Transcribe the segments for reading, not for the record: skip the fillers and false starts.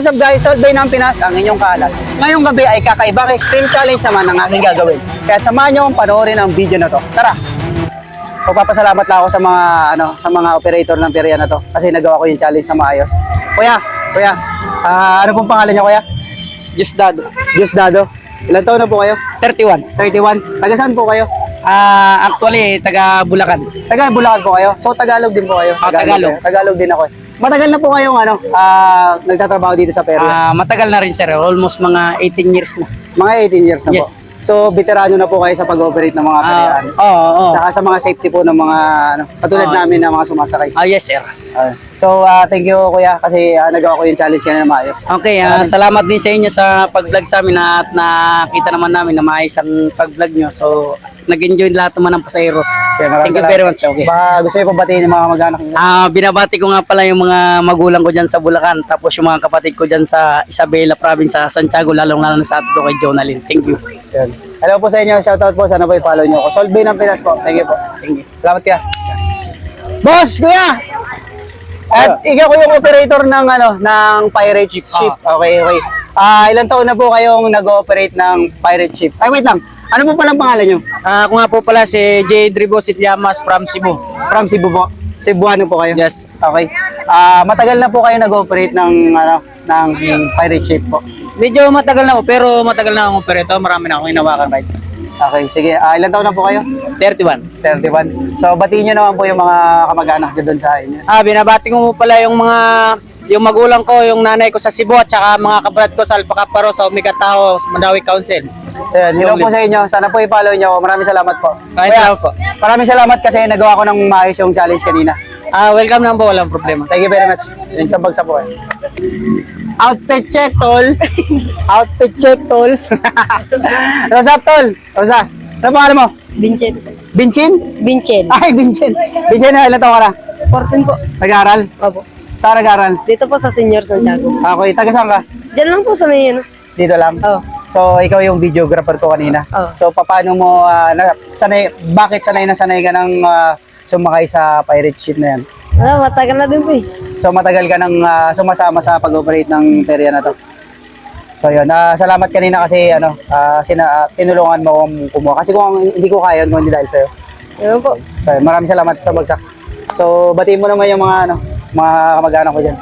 what's up guys? Solvay ng Pinas, ang inyong kalat. Ngayong gabi ay kakaibang extreme challenge naman ang aking gagawin. Kaya samahan nyo akong panoorin ang video na to. Tara! Pagpapasalamat lang ako sa mga sa mga operator ng perya na to kasi nagawa ko yung challenge na maayos. Kuya, ano pong pangalan niyo kuya? Diosdado. Diosdado. Ilan taon na po kayo? 31. 31. Taga saan po kayo? Actually, taga Bulacan. Taga Bulacan po kayo? So Tagalog din po kayo? Tagalog. Tagalog din ako. Matagal na po kayong nagtatrabaho dito sa perya? Matagal na rin sir, almost mga 18 years na. Mga 18 years na Yes. po. So veterano na po kayo sa pag-operate ng mga peryaan? Oo. Saka sa mga safety po ng mga katulad namin na mga sumasakay? Yes sir. So thank you kuya kasi nagawa ko yung challenge yan na maayos. Okay, salamat din sa inyo sa pag-vlog sa amin at nakita naman namin na maayos ang pag-vlog nyo. So, nag-enjoy lahat naman ng pasahero. Thank you very much. Okay. Baka gusto niyo po batiin yung mga mag-anak niyo? Binabati ko nga pala yung mga magulang ko dyan sa Bulacan, tapos yung mga kapatid ko dyan sa Isabela Province sa Santiago, lalong-lalo na sa atin ko kay Jonalyn. Thank you. Yan. Hello po sa inyo, shoutout po, sana po i-follow nyo ako. Solvay ng Pinas po, thank you po. Thank you. Salamat kuya. Boss, kuya! At ikaw ko yung operator ng ng pirate ship. Okay. Ilang taon na po kayong nag-ooperate ng pirate ship? Ay, wait lang. Ano po palang pangalan nyo? Ako nga po pala si J. Dribos Itliamas from Cebu. From Cebu po. Cebuano po kayo? Yes. Okay. Matagal na po kayo nag-ooperate ng pirate ship po? Medyo matagal na po, pero matagal na akong operator. Marami na akong hinawakan rides. Okay, sige. Ilang taon na po kayo? 31. 31. So, batiin nyo naman po yung mga kamag-anak nyo doon sa inyo. Binabati ko pala yung magulang ko, yung nanay ko sa Cebu, at saka mga kabrad ko sa Alpacaparo, sa Omega Tao, sa Mandawi Council. Ayan, hello po sa inyo. Sana po i-follow nyo ako. Maraming salamat po. Salamat po. Maraming salamat kasi nagawa ko ng maayos yung challenge kanina. Welcome lang po, walang problema. Thank you very much. Yun sa bagsa po eh. Outfit check, tol. Outfit check, tol. What's up, tol? What's up? Ano pangalan mo? Vincent. Binchin? Vincent. Ay, Binchin. Binchin, ilan taon ka na? 14 po. Nag-aaral? Opo. Saan nag-aaral? Dito po sa Senior Santiago. Okay, taga saan ka? Diyan lang po sa may Dito lang? Oh. So, ikaw yung videographer ko kanina. Oh. So, paano mo, bakit sanay ka ng sumakay sa pirate ship na yan? Matagal na din po eh. So, matagal ka nang sumasama sa pag-operate ng perya na to. So, yun. Salamat kanina kasi, tinulungan mo akong kumuha. Kasi kung hindi ko kaya, kung hindi dahil sa'yo. Ayun po. So, maraming salamat sa bagsak. So, batiin mo naman yung mga kamag-anak ko dyan.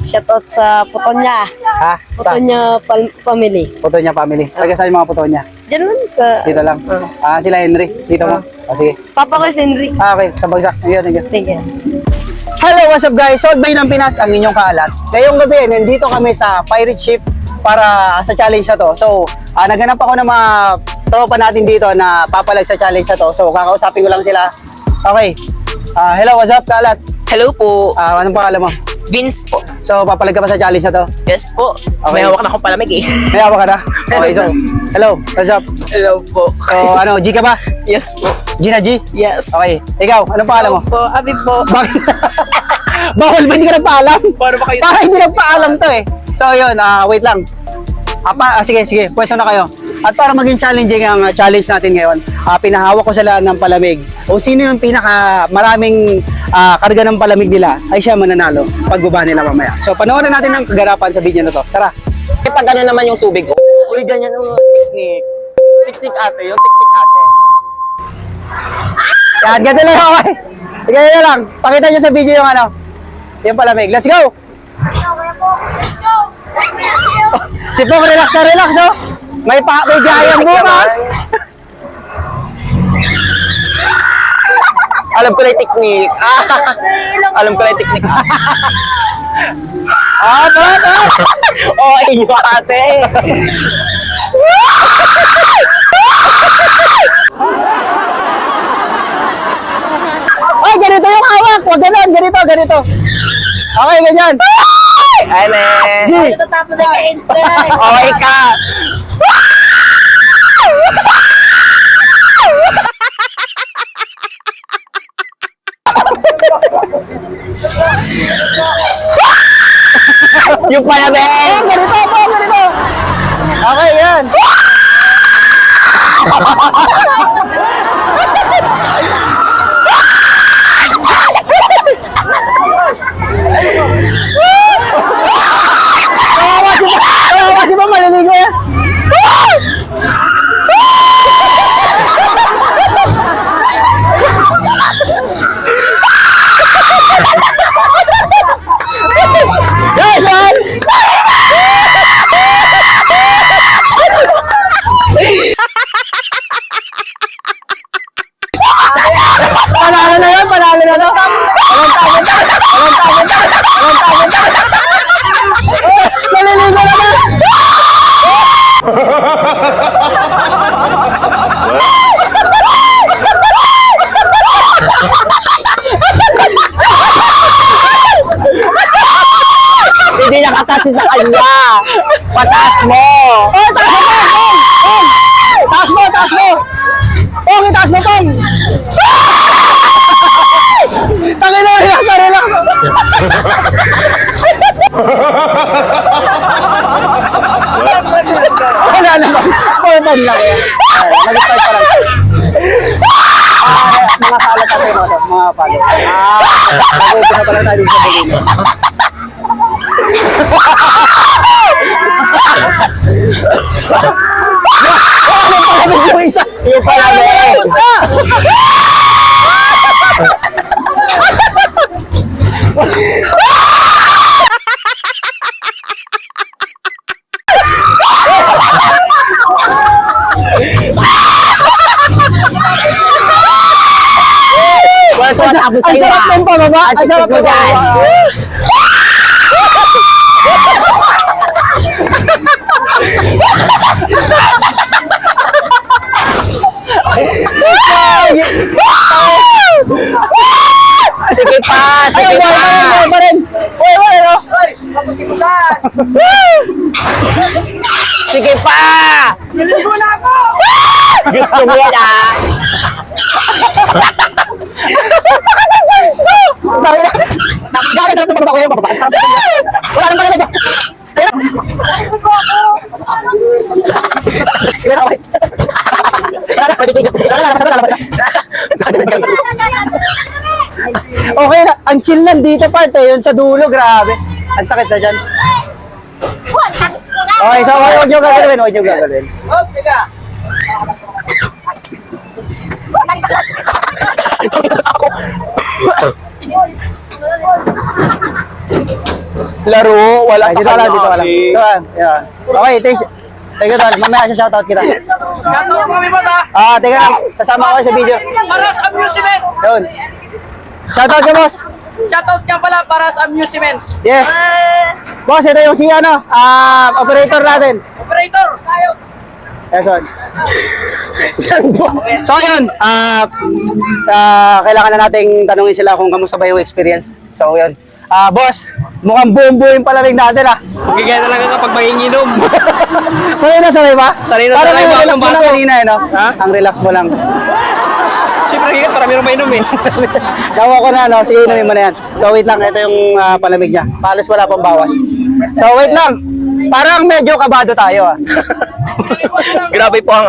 Shoutout sa Putonya. Ha? Putonya family. Putonya family. Taga saan yung mga Putonya? Diyan lang sa... Dito lang. Sila Henry. Dito mo. Sige. Papa ko si Henry. Okay, sa bagsak. Thank you. Thank you. Hello, what's up guys? Solvay ng Pinas, ang inyong kalat. Ngayong gabi, nandito kami sa pirate ship para sa challenge na to. So, naghanap ako ng mga tropa natin dito na papalag sa challenge na to. So, kakausapin ko lang sila. Okay. Hello, what's up, kalat? Hello po, Anong pangalan mo? Vince po. So, papalag ka ba sa challenge na to? Yes po. Okay. May hawak na akong palamig eh. May awa ka na? Okay, so, hello, what's up? Hello po. So, G ka ba? Yes po. Gina G? Yes. Okay, ikaw, anong pangalan mo? Po, Abi po. Bakit? Bawal ba hindi ka nagpaalam? Paano ba kayo? Para hindi nagpaalam to eh. So yun, wait lang. Sige, pwesto na kayo. At para maging challenging ang challenge natin ngayon, pinahawak ko sila ng palamig. O sino yung maraming karga ng palamig nila, ay siya mananalo pagbaba nila mamaya. So panoorin natin ang kaganapan sa video na to. Tara! Pag ano naman yung tubig. Uy, ganyan yung technique. Technique ate, yung technique ate. Yan, ganito lang okay. Ganito lang. Pakita nyo sa video yung palamig. Let's go! Si Pong, relax na relax, no? May biyayang bukas. Alam ko na yung technique. Alam ko na yung technique. Tara. Oh, inyo ate. Ay, ganito yung hawak. Huwag ganun. Ganito. Okay, ganyan. Ane. G. Oh, ika. Yung palamig. Ganito. Okay, yan. ano? Walang tawag. Naliligo na ba? Hindi nakatasi sa kanya. Pataas mo. Oh, taas mo! Taas mo! Pong, itaas mo, Pong! Tangin na, relax. Wala naman. Formal lang yan. Nag-start pa lang. Mga palat natin mo to. Mga palat. Mag-open na pala tayo sa Bolino. Yung isa. Yung palamig. Ang sarap ng pababa. Ang sarap ng pababa. Sige pa. Sige pa. Sige pa. Gusto mo yan ah. Bakit ang pababa ko yung pababa? Wala nang pagkakita. Okay na, ang chill lang dito parte, yun sa dulo, grabe. Ang sakit na dyan. Okay, so huwag nyo gagawin. Laro, wala Ay, sa dito ka lang, kanya dito ka lang. kasi. Dito ka lang. Yan. Okay, thank you, Tol. Mamaya siya shoutout kita. Shoutout kami ba ta? Teka lang, kasama ko sa video. Para sa amusement. Yun. Shoutout ka, boss. Shoutout ka pala para sa amusement. Yes. Boss, ito yung si operator natin. Operator. Yes, on. So, yun. Kailangan na nating tanungin sila kung kamusta ba yung experience. So, yun. Boss, mukhang buo-buo yung palamig natin, Gigaya talaga kapag manginginom. Sanay na, sanay ba? Sanay na, Parang sanay ba relax ang mo lang baso? kanina, no? Ha? Ang relax mo lang. Siyempre, marami rin mainom eh. Gawa ko na, no? Sige, inumin mo na yan. So, wait lang. Ito yung palamig niya. Palos wala pang bawas. So, wait lang. Parang medyo kabado tayo, Grabe po ang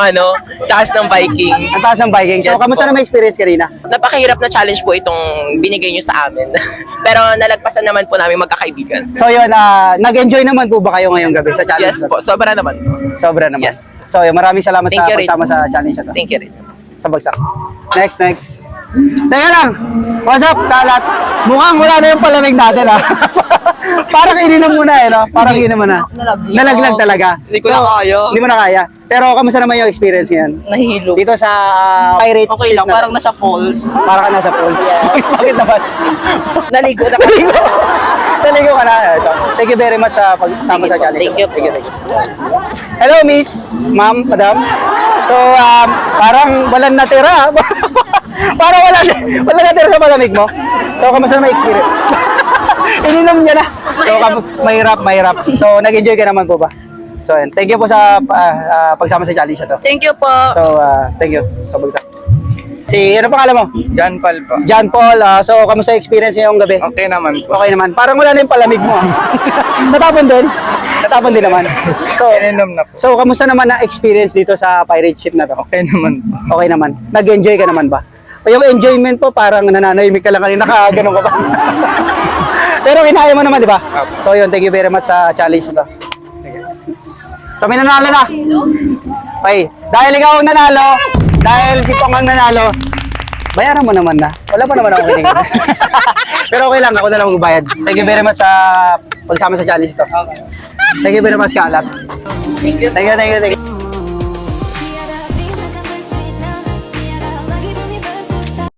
taas ng Vikings. Ang taas ng biking. So, Yes kamusta po. na may experience kanina? Napakahirap na challenge po itong binigay nyo sa amin. Pero nalagpasan naman po namin magkakaibigan. So, yun. Nag-enjoy naman po ba kayo ngayong gabi sa challenge? Yes na to? po, sobra naman. Sobra naman. Yes. So, yun. Maraming salamat Thank sa you, Rin. pagsama sa challenge na to. Thank you rin. Sa bagsak. Next. Teka lang. What's up, kalat? Mukhang wala na yung palamig natin, Parang ininom mo na, no? Parang ininom mo na. Nalaglag talaga. Hindi ko na kaya. Hindi mo na kaya. Pero kamusta naman yung experience ngayon? Nahilo. Dito sa pirate Okay ship lang, na to. parang nasa falls. Parang ka nasa pool. Yes. Bakit naman? Naligo na Naligo ka na. Ito. Thank you very much sa pagsama sa challenge. Thank you po. Hello, miss, ma'am, madam. So, parang walang natira. Parang wala natira sa malamig mo. So, kamusta naman experience? Ininom niya na. So, mahirap. So, nag-enjoy ka naman po ba? So, yun. Thank you po sa pagsama sa challenge na to. Thank you po. So, thank you sa bagsak. Ano pangalan mo? John Paul po. John Paul. So, kamusta experience ngayong gabi? Okay naman po. Okay naman. Parang wala na yung palamig mo. Natapon din? Natapon din naman. So, Ininom na po. so, kamusta naman na experience dito sa pirate ship na to? Okay naman po. Okay naman. Nag-enjoy ka naman ba? O yung enjoyment po, parang nananahimik ka lang kanina, ganun ka pa. Pero kinaya mo naman, di ba? So yun, thank you very much sa challenge na to. So may nanalo na. Okay, dahil ikaw ang nanalo, dahil si Pong ang nanalo, bayaran mo naman na. Wala pa naman ako kinig. Pero okay lang, ako na lang magbayad. Thank you very much sa pagsama sa challenge to. Thank you very much, Kalat. Thank you.